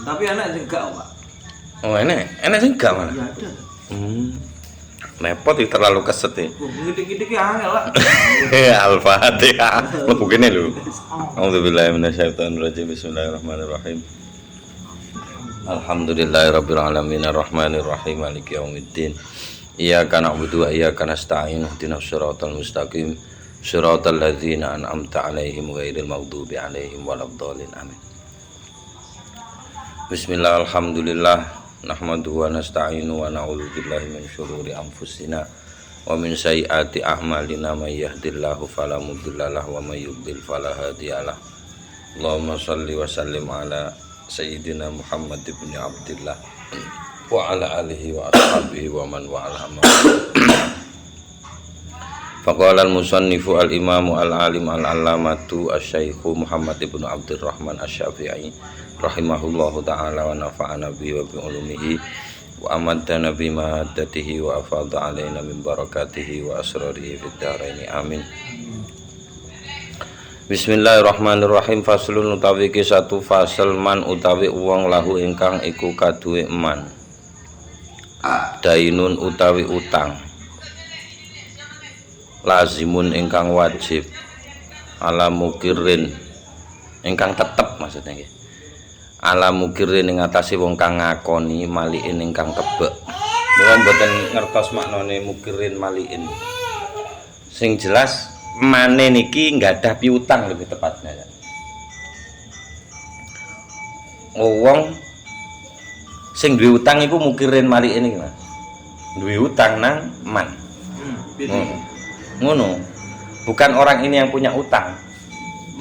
Tapi enak sing gak, Pak. Oh, enak sih enggak malah. Ya ada. Repot itu terlalu keset ya. Ngidik-ngidik ki angel lah. Al-Fatihah. Lebu kene lho. A'udzubillahi minasyaitonirrajim. Bismillahirrahmanirrahim. Alhamdulillahirabbil alamin arrahmanir rahim maliki yaumiddin. Iyyaka na'budu wa iyyaka nasta'in. Ihdinas siratal mustaqim. Siratal ladzina an'amta 'alaihim ghairil maghdubi 'alaihim waladdallin. Amin. Bismillah, alhamdulillah. Nahmaduhu wa nasta'inu wa na'udzu billahi min syururi anfusina wa min sayyiati a'malina may yahdihillahu fala mudhillalah wa may yudhlil fala hadiyalah. Allahumma shalli wa sallim ala sayyidina Muhammad ibn Abdillah wa ala alihi wa ashabihi wa man wa'ala. Faqala al-musannifu al-imamu al-alim al-allamatu asy-syaikhu Muhammad ibn Abdurrahman asy-Syafi'i rahimahullahu ta'ala wa nafa'ana bihi wa bi ulumihi wa amadana bi mahaddatihi wa afadha alaina min barakatihi wa asrarihi fid dharaini amin. Bismillahirrahmanirrahim. Faslun utawi ki satu fasal man utawi wong lahu ingkang iku kaduwe eman dainun utawi utang lazimun ingkang wajib ala mukirin ingkang tetep maksudnya nggih ala mukirin ing atase wong kang ngakoni maliin ingkang kebek. Mula mboten ngertos maknane mukirin maliin. Sing jelas mane niki nggadah piutang lebih tepatnya. Wong sing duwe utang iku mukirin maliin iki, Mas. Duwe utang nang man. Ngono. Bukan orang ini yang punya utang.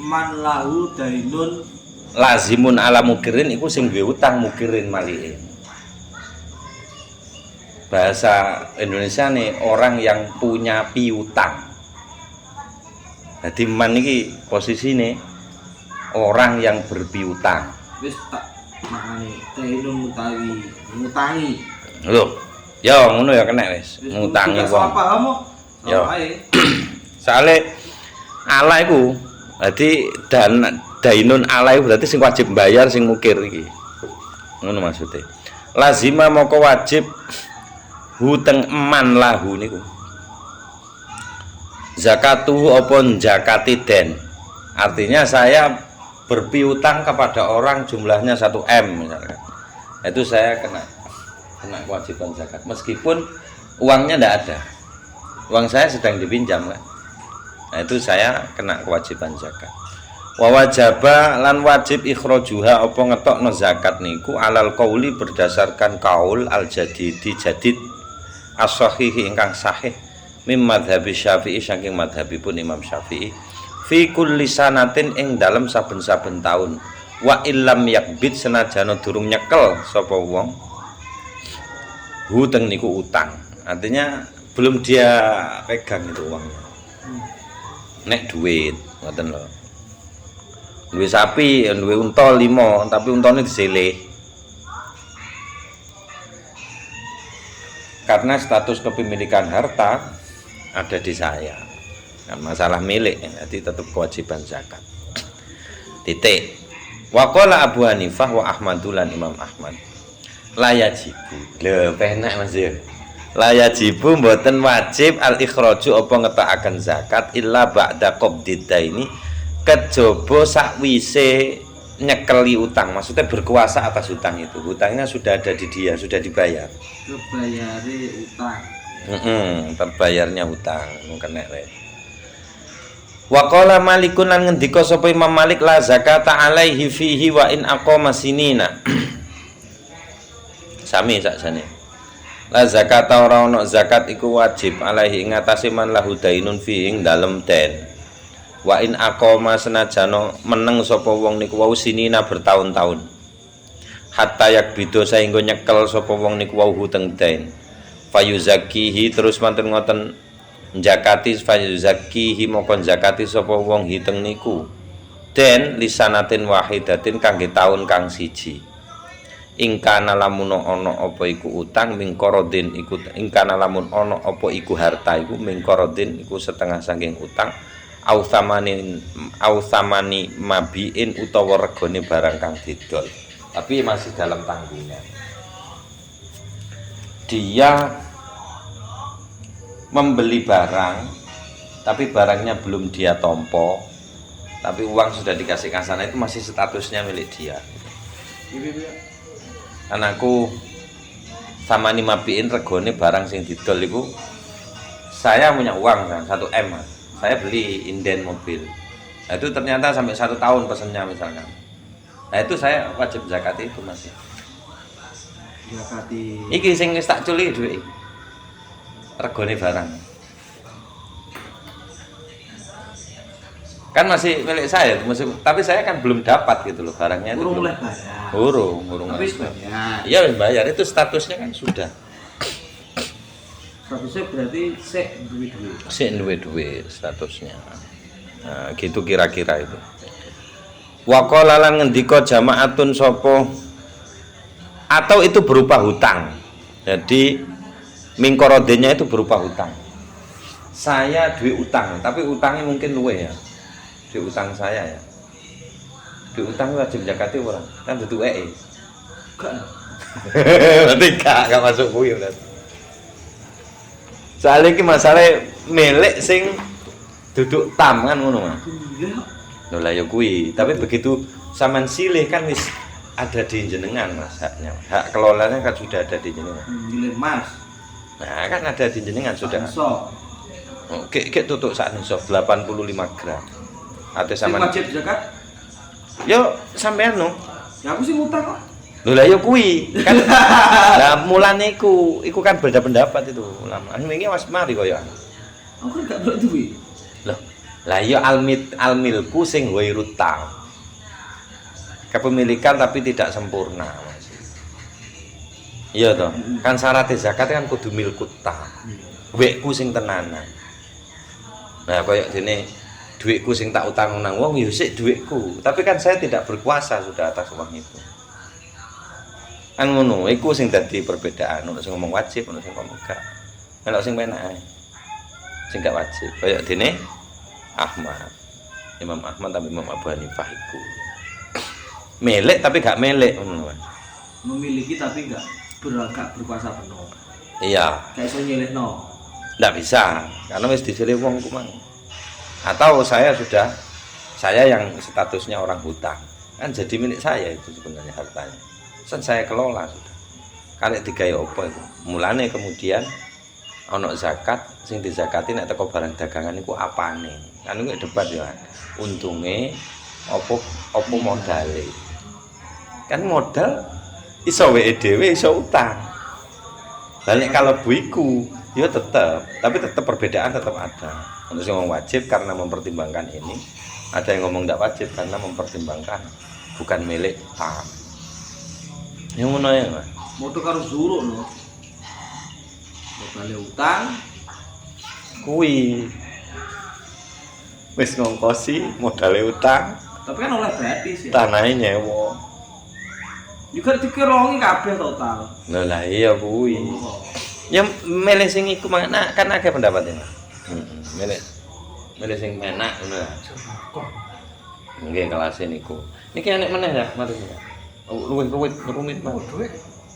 Man lahu dainun Lazimun ala mukirin iku sing duwe utang mukirin maliin. Bahasa Indonesia nih orang yang punya piutang. Jadi man iki posisine orang yang berpiutang. wis tak makane dainun utawi ngutangi. Lho, ya ngono ya kena wis. Ngutangi wong. Apa kamu? Ya. Soale ala iku dadi dainun ala iku berarti sing wajib bayar sing mukir iki. Ngono maksudnya. Lazima moko wajib huteng eman lahu niku. Zakatuhu apa zakati den. Artinya saya berpiutang kepada orang jumlahnya 1M misalkan. Itu saya kena kewajiban zakat meskipun uangnya tidak ada. Uang saya sedang dipinjam kan. Nah, itu saya kena kewajiban zakat. Wa wajaba lan wajib ikhrajuha apa ngetokno zakat niku alal qauli berdasarkan kaul al jadidi jadid as-sahihi ingkang sahih mim madzhabi Syafi'i saking madhabipun Imam Syafi'i fi kulli sanatin ing dalem saben-saben taun wa illam yakbit senajana durung nyekel sapa wong huteng niku utang. Artinya belum dia pegang itu uangnya. Nek duit ngoten lho. Duwe sapi, duwe unta 5, tapi untane diseleh. Karena status kepemilikan harta ada di saya. Kan masalah milik, jadi tetap kewajiban zakat. Titik. Wa qala Abu Hanifah wa Ahmadulan Imam Ahmad. La yajibu. Lho, penak Mas ya. La yajibu mboten wajib al ikhraju apa ngetakaken zakat illa ba'da qabdidaini kejaba sakwise nyekeli utang. Maksudnya berkuasa atas utang itu. Hutangnya sudah ada di dia, sudah dibayar. Kebayare utang. Terbayarnya utang mungkin nek rek. Wa qala Malikun lan ngendika sapa Imam Malik la zakata alaihi fihi wa in aqama sinina. Sami sakjane. La zakata ora ono zakat iku wajib alaihi ing atase man lahu dainun fi ing dalem den. Wa in aqama senajana meneng sapa wong niku wau sinina bertahun-tahun. Hatta yakbido saenggo nyekel sapa wong niku wau huteng dain. Fayuzakihi terus manten ngoten zakati fayuzakihi moko zakati sapa wong hiteng niku. Den lisanatin wahidatin kangge taun kang siji. Ingkana lamun ana apa iku utang mingkorodin iku ingkana lamun ana apa iku harta iku mingkorodin iku setengah saking utang au samani mabiin utawa regane barang kang didol. tapi masih dalam tanggungan. Dia membeli barang, tapi barangnya belum dia tompo, tapi uang sudah dikasih ke sana, itu masih statusnya milik dia. Anakku sama mapiin regone barang sing didol itu, saya punya uang kan 1 M, saya beli inden mobil. Nah, itu ternyata sampai 1 tahun pesennya misalkan. Nah itu saya wajib zakati itu masih. Zakati. Iki sing wis tak culi duit. Regone barang. Kan masih milik saya, tapi saya kan belum dapat gitu loh barangnya itu. Urung bayar. Urung. Tapi bayar. Iya wis bayar, itu statusnya kan sudah. Statusnya berarti sik duit-duit. Sik duit statusnya. Nah, gitu kira-kira itu. Wa qala lan ngendika jamaatun sapa atau itu berupa hutang. Jadi mingkorodenya itu berupa hutang. Saya duit utang, tapi utangnya mungkin luwe ya. Duit utang saya ya. Duit utang wajib zakati ora? Kan dudu ee. Enggak. Berarti gak masuk kuwi berarti. Soalnya iki masalah milik sing duduk tam kan ngono Mas. Iya. Lho lah ya kuwi, tapi begitu sampean silih kan wis ada di jenengan Mas haknya. Hak kelolanya kan sudah ada di jenengan. Nilai Mas. Nah, kan ada di jenengan sudah. Sok. Oke, tutuk sak nisab 85 gram. Ate Sing sampean. wajib zakat. Yo sampean no. Ya aku sih ngutang kok. Lho lah ya kuwi. Kan lah mulane iku kan beda pendapat itu ulama. Ini Mas mari koyo. Aku kan gak perlu duit. Loh, lah ya almilku sing wairut tam. Kepemilikan tapi tidak sempurna, Mas. Iya toh. Kan syarat zakat kan kudu milkut tam. Wekku sing tenanan. Nah, koyo dene duitku sing tak utang nang wong ya sik duitku. Tapi kan saya tidak berkuasa sudah atas uang itu. Kan ngono, iku sing dadi perbedaan. Ono sing ngomong wajib, ono sing ngomong gak. Ono sing penak ae. Sing gak wajib. Kayak dene Ahmad. Imam Ahmad tapi Imam Abu Hanifah iku. Melek tapi gak melek ngono. Memiliki tapi gak berkuasa penuh. Iya. Kayak iso nyelehno. Nggak bisa, karena wis disilih wong ku mang. Atau saya yang statusnya orang hutang. Kan jadi milik saya itu sebenarnya hartanya. Kan saya kelola sudah. Karek digawe apa itu? Mulane kemudian ana zakat sing dizakati nek teko barang dagangan iku apane. Kan iku debat ya. Untunge apa modale. Kan modal iso weke dhewe iso utang. Lah nek kalau buiku ya tapi tetap perbedaan tetap ada. Untuk yang ngomong wajib karena mempertimbangkan ini, ada yang ngomong tidak wajib karena mempertimbangkan bukan milik tam. Yang ngono ya, Mas. Moto karo zuruk lho. Modale utang Kuwi wis ngongkosi modale utang, tapi kan oleh gratis ya. tanahe nyewa. Juga dikerongi kabeh total. Lah iya kuwi. Ya milih sing iku mana kan akeh pendapatnya. Milih sing enak ngono lah. Nggih kelas niku. Niki enek meneh ya, mari. Luwih rumit Mas. Duit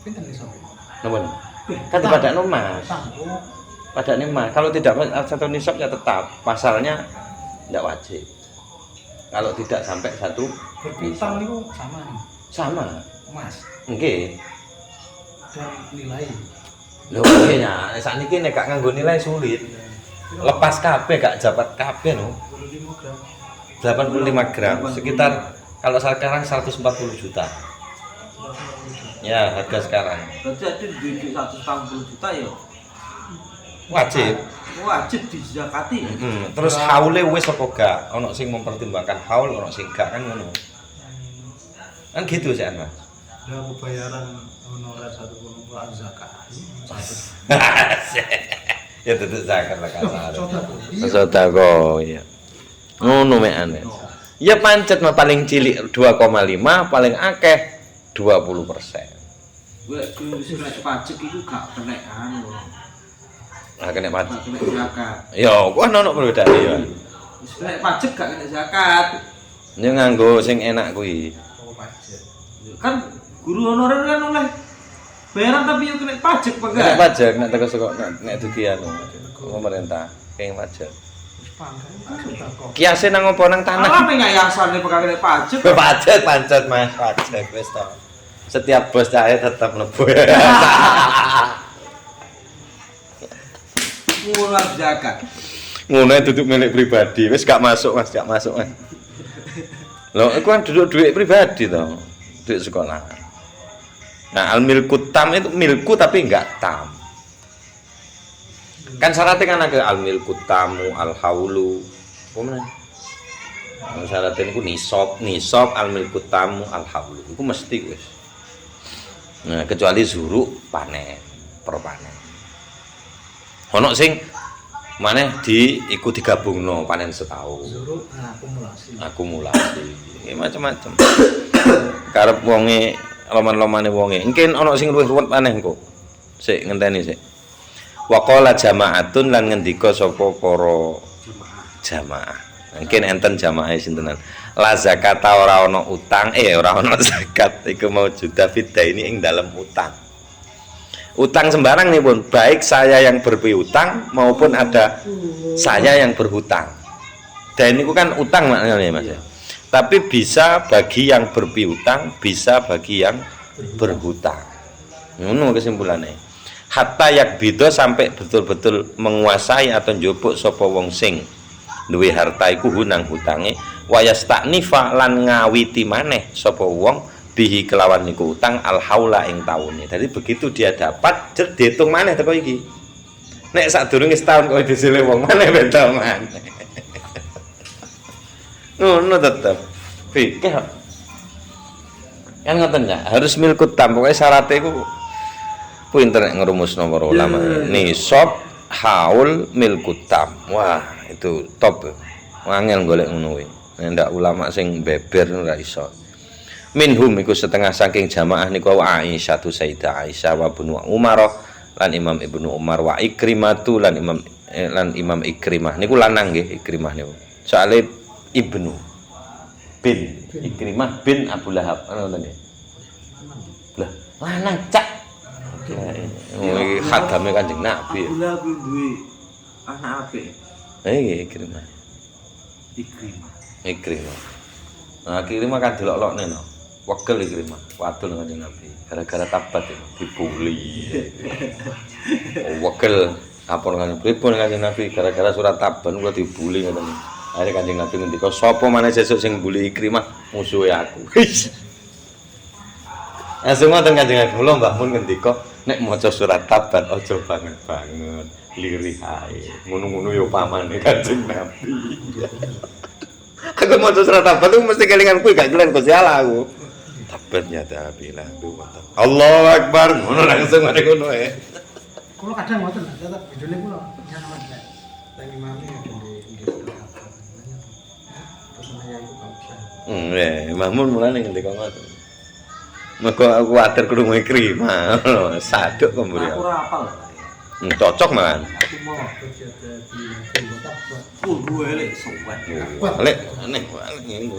pinten iso? Napa? Kan dipadakno Mas. Padakne Mas. Kalau tidak satu nisab ya tetap. Pasalnya tidak wajib. Kalau tidak sampai satu Berpiutang niku sama nih. sama. Mas. Nggih. Dan nilai. Lho nggih ya, sakniki nek gak nganggo nilai sulit. Lepas kabeh gak jabat kabeh no. 25 gram. 85 gram sekitar kalau sekarang 140 juta. Ya, harga sekarang. Berarti ada duit 140 juta ya. Wajib. Wajib dizakati. Terus haule wis apa gak? Ono sing mempertimbangkan haul, ono sing gak kan ngono. Kan gitu sih Mas. Ada pembayaran honorer 1 bulan zakat. Ya tetep zakat lah kasar. Sedekah. Sedekah iya. Ngono mek aneh. Ya pancet mah paling cilik 2,5, paling akeh 20%. Gue wis kena pajak itu gak kena anu. Nah, kena pajak. Gak kena zakat. Ya, kok ono perbedaan ya. Wis kena pajak gak kena zakat. Ya nganggo sing enak kuwi. Oh, pajak. Kan Guru honorer kan oleh bayaran tapi yo kena pajak apa Nek enggak? pajak nek teko saka nek dugi anu pemerintah kene pajak. Kiase nang opo nang tanah? Apa yayasane bakal kena pajak? Pajak pancet Mas, pajak wis to. Setiap bos cahe tetap mlebu. Mulai zakat. Ngono duduk milik pribadi, wis gak masuk Mas, gak masuk Mas. Loh, itu kan duduk duit pribadi toh, duit sekolah. Nah, al-milku tam itu milku tapi enggak tam. Kan syaratnya kan ada al-milku tamu, al-haulu. Apa mana? Syaratnya itu nisab al-milku tamu, al-haulu. Itu mesti wis. Nah, kecuali zuru panen, perpanen. Ono sing maneh iku digabungno panen setahun. Suruh Akumulasi. Iki macam-macam. Karep wonge loman-lomane wonge. Mungkin ana sing luwih ruwet maneh engko. Sik ngenteni sik. Wa qala jama'atun lan ngendika sapa para jamaah. Mungkin enten jamaah sintenan. La zakata ora ana utang, ora ana zakat iku maujuda ini ing dalam utang. Utang sembarang nih pun, baik saya yang berpiutang maupun ada saya yang berhutang. Dan ini kan utang maknanya Mas ya. Tapi bisa bagi yang berpiutang, bisa bagi yang berhutang. Ngono kesimpulannya. Hatta yakbido sampai betul-betul menguasai atau njupuk sapa wong sing duwe harta iku hunang hutange wa yastaknifa lan ngawiti maneh sapa wong bihi kelawan niku utang al haula ing taune. Jadi begitu dia dapat dihitung maneh teko iki. Nek sadurunge setahun kok disile wong maneh beda maneh. No tetep. Fikih. Kan ngoten ya, harus milkut tam. Pokoke syaratnya iku pinter nek ngrumusno para ulama. Nisab, haul, milkut tam. Wah, itu top. Angel golek ngono kuwi. Nek ndak ulama sing beber ora iso. Minhum iku setengah saking jamaah niku Aisyah tu Sayyidah Aisyah wa Ibnu Umar lan Imam Ibnu Umar wa Ikrimatu lan Imam Ikrimah niku lanang nggih Ikrimah niku. Soale Ibnu bin Ikrimah bin Abu Lahab ngoten nggih. Lah lanang cak. Iki khadame Kanjeng Nabi. Abdullah bin duwe anak apik. Ikrimah. Ikrimah. Nah, Ikrimah kan delok-lokne no. Wegel Ikrimah, wadul Kanjeng Nabi. Gara-gara tabat dibuli. Wegel lapor Kanjeng Nabi gara-gara surat taban kula dibuli ngoten. Akhire Kanjeng Nabi ngendika, "Sapa maneh sesuk sing mbuli Ikrimah musuhe aku." Langsung ngoten Kanjeng Nabi, "Mula Mbah Mun ngendika, nek maca surat taban aja banget-banget, lirih ae. Ngono-ngono ya pamane Kanjeng Nabi." Aku maca surat taban itu mesti kelingan kuwi gak kelingan Gusti Allah aku. Tabat nyata bilang duwata. Allahu Akbar, ngono langsung ada ngono ya. Kalau kadang ngoten tetap videone kula nyaman lek. Teng imame terus saya iku bisa. Mahmud mulane ngendika ngoten. Meko aku kuwatir krungu Ikrimah. Saduk kok mburi. Aku ora apal. Cocok man. Aku mau kerja di kota. Gue lek sowan. Lek aneh ngene.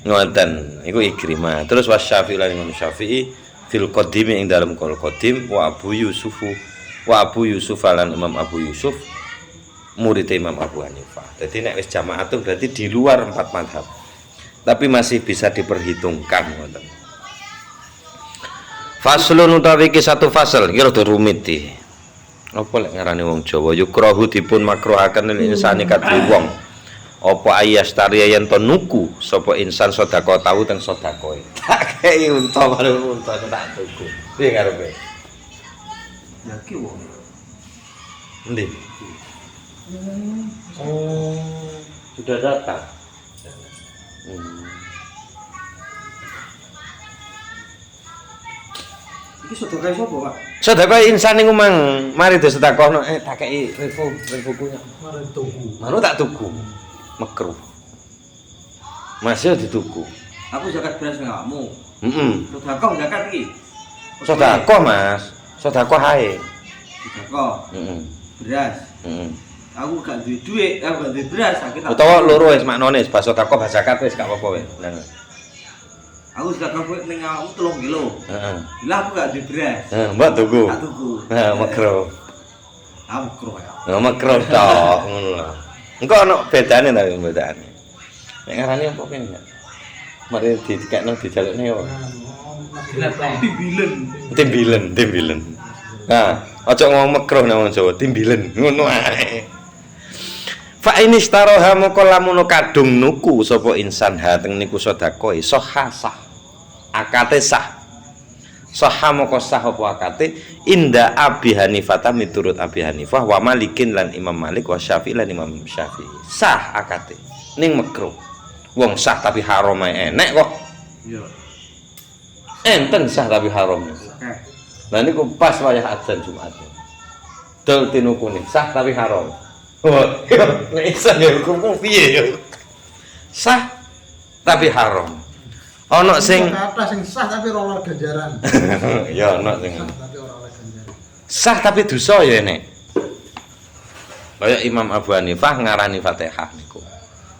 Ngoten iku Ikrimah. Terus Wasyafi'i lan Imam Syafi'i fil qadim ing dalam qol qadim wa Abu Yusuf lan Imam Abu Yusuf murid Imam Abu Hanifah. Jadi nek wis jamaatun berarti di luar 4 mazhab. Tapi masih bisa diperhitungkan ngoten. Faslun utawi iki satu fasal iki rada rumit iki. Apa lek ngarani wong Jawa yukrahu dipun makruhaken lil insani kadhe wong. Apa ayas tariya yen to nuku sapa insan sedekah tahu teng sedekahe. Tak kei unta karo unta tak tuku. Piye ngarepe? Ya ki wong. Endi? Oh, sudah datang. Iki sedekah sapa, Pak? Sedekah insan niku mang mari disedekahno tak kei refukunya. Mari tuku. Manu tak tuku. Makruh. Masih dituku. Aku zakat beras nang awakmu. Sedekah zakat iki. Sedekah, Mas. Sedekah hae. Sedekah. Beras. Aku gak duwe dhuwit, aku gak duwe beras, aku tak. Utawa loro wis maknane basa sedekah basa zakat wis gak apa-apa wis. Aku sudah kowe ning awakmu 3 kilo. Heeh. Lah aku gak duwe beras. Mbok tuku. Tak tuku. Makro. Aku kro ya. Makro tok ngono lho. Engko ana bedane ta bedane. Nek ngarani apa kene enggak? Mari dikekno dijalukne yo. Timbilen. Nah, aja ngomong makro nang Jawa, timbilen. Ngono ae. Fa ini staroha moko lamun kadung nuku sapa insan ha teng niku sedekah sah. Akate sah. Sah moko sah apa akate inda Abi Hanifah miturut Abi Hanifah wa Malikin lan Imam Malik wa Syafi'i lan Imam Syafi'i. Sah akate ning makruh. Wong sah tapi haram ae enek kok. Iya. Enten sah tapi haram. Oke. Lah niku pas wayah adzan Jumat. Dol tinukune sah tapi haram. Oh, nek sah ya hukumku piye ya? Sah tapi haram. Ana sing kata sing sah tapi ora oleh ganjaran. ya ana sing Sah tapi ora oleh ganjaran. sah tapi dosa ya nek. Kaya Imam Abu Hanifah ngarani Fatihah niku.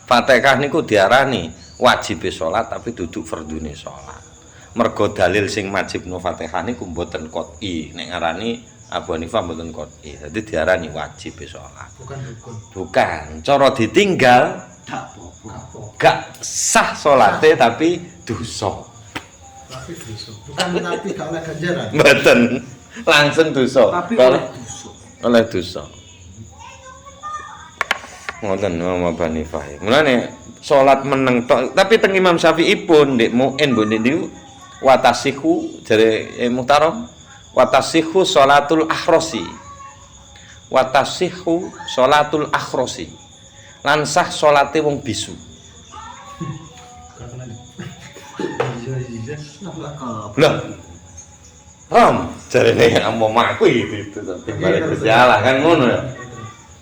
Fatihah niku diarani wajib salat tapi duduk fardune salat. Mergo dalil sing wajibno Fatihah niku mboten qot'i. Nek ngarani Abu Hanifah mboten qot'i. Dadi diarani wajib salat. Bukan rukun. Bukan, cara ditinggal Tak apa-apa. gak sah salate tapi dosa. Tapi dosa. Bukan tapi gak oleh ganjaran. Mboten. Langsung dosa. Tapi Kalau- oleh dosa. oleh dosa. Ngoten Imam Abu Hanifah. Mulane salat meneng tok, tapi teng Imam Syafi'i pun ndek muin mbok ndek niku watasihu jare Muhtaram watasihu sholatul akhrosi. Watasihu sholatul akhrosi. Lan sah salate wong bisu. Iya. Nah, Lah. Ram, jarene amomaku itu balik berjalan kan ngono ya.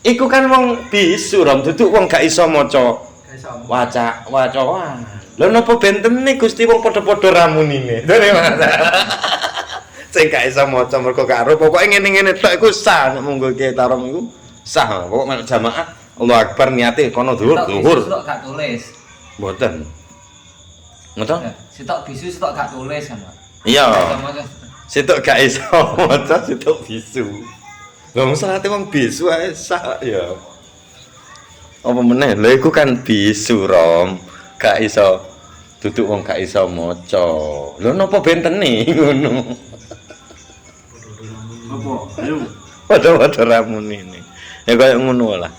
Iku kan wong bisu Ram, duduk wong gak iso maca wacaan. Lha napa bentene Gusti wong padha-padha ramunine. Dene Mas. Sing gak iso maca mergo gak ero pokoke ngene-ngene tok iku sah nek munggo Ki Tarom iku sah. Pokok melok jamaah Allahu Akbar niate kono zuhur. Sitok gak tulis. Mboten. Ngoten? Sitok bisu sitok gak tulis kan, Pak. Iya. Maca. Sitok gak iso maca sitok bisu. Wong salate wong bisu ae sah ya. Apa meneh? Lha iku kan bisu Rom. Gak iso duduk wong gak iso maca. Lho napa bentene ngono? apa? Ayo. Padha-padha ramunine. Ya kaya ngono lah.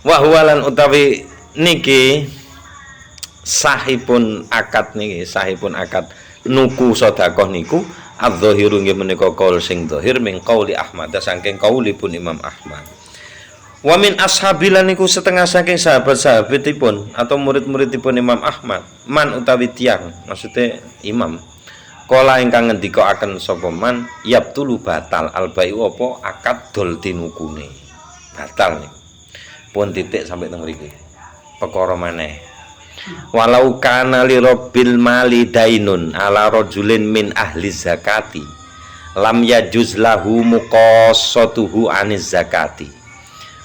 Wa huwalan utawi niki sahipun akad niki, sahipun akad nuku sedekah niku adz-dzahiru nggih menika qaul sing dzahir min qauli Ahmad saking qaulipun Imam Ahmad. Wa min ashabilan niku setengah saking sahabat-sahabatipun atau murid-muridipun Imam Ahmad, man utawi tiyang, maksudnya imam. Kala ingkang ngendikaaken sapa man yabtulu batal albayu apa akad dol tinukune. Batal niku. Pun titik sampai teng mriki. Perkara maneh. Walau kana li rabbil mali dainun ala rajulin min ahli zakati lam yajuz lahu muqassatuhu aniz zakati.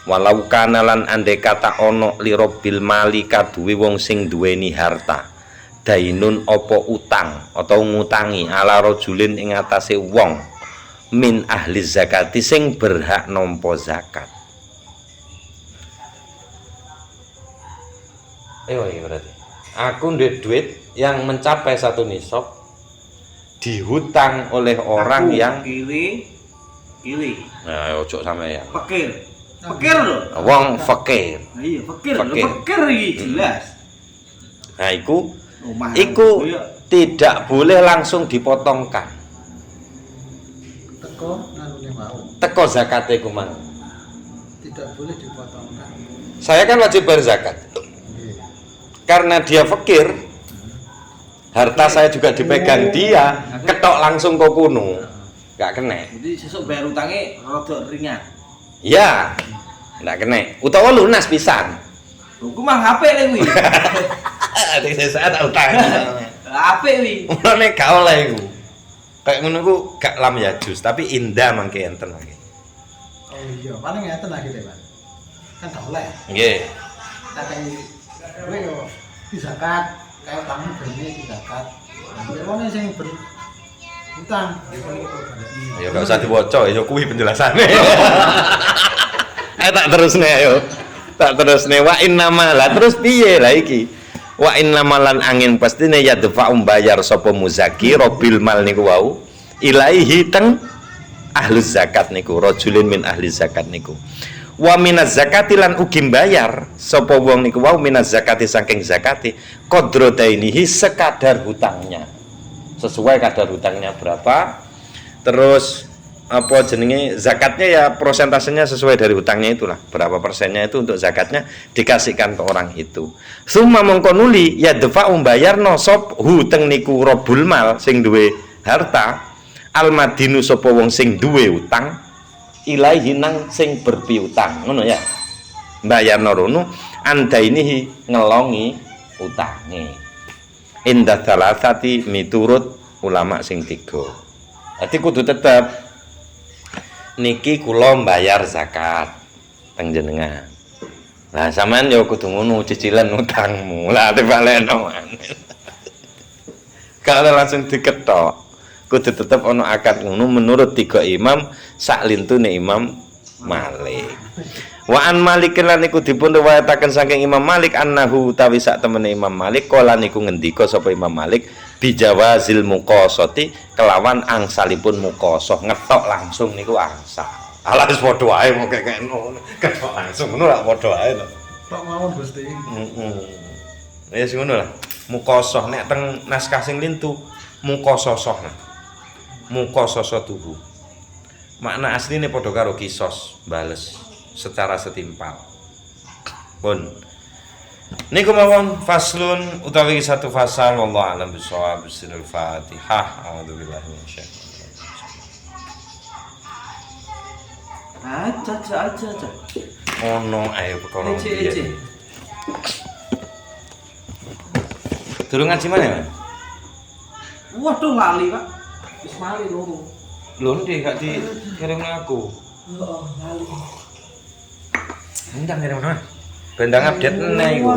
Walau kana lan andai kata ono li rabbil mali kaduwe wong sing duweni harta dainun apa utang atau ngutangi ala rajulin ing atase wong min ahli zakati sing berhak nampa zakat. Ini berarti aku ndek duit yang mencapai 1 nisab dihutang oleh orang Aku yang kiri. nah ojo sampe ya Fakir. Fakir lho. wong fakir. Nah, iya, fakir. Fakir. Fakir iki jelas. Nah iku Omah iku koyo tidak boleh langsung dipotongkan. Teko nganune mau. Teko zakate iku mang. Tidak boleh dipotongkan. Saya kan wajib bayar zakat. Nggih. Karena dia fakir, harta saya juga dipegang dia, ketok langsung kok kuno. Gak kena. jadi sesuk bayar utangnya rada ringan. Ya, gak kena. Utawa lunas pisan. Aku mah HP le kuwi. Di saat utang. HP kuwi. Mulane gak oleh iku. Kayak ngono ku gak lam ya jus, tapi indah mangke enten mangke. Oh iya, paling ngeten lagi deh, Pak. Kan gak oleh. Nggih. Tapi gue yo zakat kayak tamu berani itu zakat. Jadi orang yang berhutang, itu ini berbalik. Ya gak usah diwaca, ya kuwi penjelasane. Tak terusne ayo. Tak terusne wa innama la terus piye lah iki? Wa innama lan angin pastine ya dafa'um bayar sapa muzaki robil mal niku wau ilaihi teng ahli zakat niku rajulin min ahli zakat niku. Wa minaz zakati lan ugi bayar sapa wong niku wau minaz zakati saking zakati qadratainihi sekadar hutangnya. Sesuai kadar hutangnya berapa? Terus apa jenenge zakatnya ya prosentasenya sesuai dari hutangnya itulah, berapa persennya itu untuk zakatnya dikasihkan ke orang itu. Summa mongko nuli ya defa bayarno sop huteng niku robul mal sing duwe harta al madinu sapa wong sing duwe utang ilaihi nang sing berpiutang ngono ya, bayarno rono anda ini ngelongi utange indah salasati miturut ulama sing tiga. Jadi kudu tetep niki kula mbayar zakat teng jenengan. Lah sampean yo kudu ngono cicilan utangmu. Lah dibalekno. Kalau langsung diketok, kudu tetep ono akad ngono menurut tiga imam sak lintune Imam Malik. Wa an Malik lan niku dipun riwayataken saking Imam Malik annahu utawi sak temene Imam Malik kala niku ngendika sapa Imam Malik bijawazil muqasati kelawan angsalipun muqasah ngetok langsung niku angsal. Ala wis padha wae mok kekekno ketok langsung ngono lak padha wae to. Tok mawon Gusti. Wis ngono lah. Muqasah nek teng naskah sing lintu muqasasah. Muqasasah tubuh. Makna asline padha karo kisos, bales secara setimpal. Pun niku mawon faslun utawi satu fasal wallahu a'lam bishawab bismil Fatihah. A'udzubillahi minasyaitonir rajim. Aja. Ono ayo perkara Ece. piye. Durung ngaji mana, Mas? Waduh lali, Pak. Wis lali lho. Lho ndek gak dikirim aku. Heeh, lali. Ndang kirim mana? Bendang update neh iku.